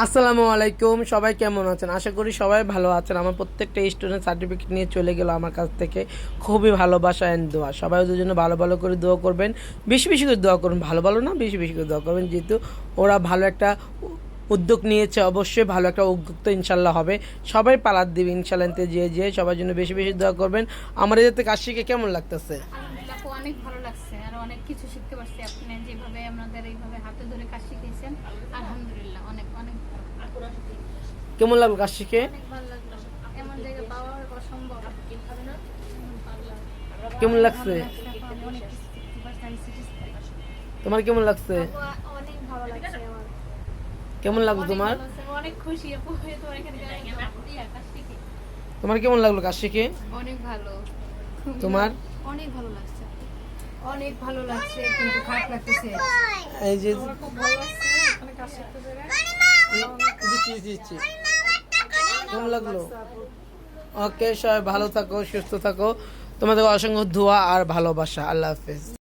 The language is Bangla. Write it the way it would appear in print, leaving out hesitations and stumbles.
আসসালামু আলাইকুম, সবাই কেমন আছেন? আশা করি সবাই ভালো আছেন। আমার প্রত্যেকটা স্টুডেন্ট সার্টিফিকেট নিয়ে চলে গেল আমার কাছ থেকে। খুবই ভালোবাসা অ্যান্ড দোয়া, সবাই ওদের জন্য ভালো ভালো করে দোয়া করবেন, বেশি বেশি করে দোয়া করবেন, ভালো ভালো না বেশি বেশি করে দোয়া করবেন, যেহেতু ওরা ভালো একটা উদ্যোগ নিয়েছে, অবশ্যই ভালো একটা উদ্যোগ তো ইনশাল্লাহ হবে। সবাই পালাত দিবে ইনশাল্লাহ, যে সবার জন্য বেশি বেশি দোয়া করবেন। আমার এদের থেকে কাজ শিখে কেমন লাগতেছে? আলহামদুলিল্লাহ, অনেক ভালো লাগছে আর অনেক কিছু শিখতে পারছি। আপনি যেভাবে আমাদের এইভাবে হাতে ধরে কাজ শিখিয়েছেন, আলহামদুলিল্লাহ অনেক অনেক কেমন লাগলো কাজ শিখে? অনেক ভালো লাগলো। এমন জায়গায় পাওয়া অসম্ভব। কেমন লাগছে? অনেক কিছু শিখতে পারছি, আমি শিখতে পারছি। তোমার কেমন লাগছে? অনেক ভালো লাগছে আমার। কেমন লাগলো তোমার? অনেক খুশি আপু হয়ে তোমার এখানে কাজ শিখে। তোমার কেমন লাগলো কাজ শিখে? অনেক ভালো। তোমার? অনেক ভালো লাগছে। অনেক ভালো লাগছে, কিন্তু খারাপ লাগতেছে। এই যে খুব ভালো লাগছে এখানে কাজ শিখতে পেরে। দিচ্ছি কেমন লাগলো? ওকে, সবাই ভালো থাকো, সুস্থ থাকো। তোমাদের অসংখ্য দোয়া আর ভালোবাসা। আল্লাহ হাফেজ।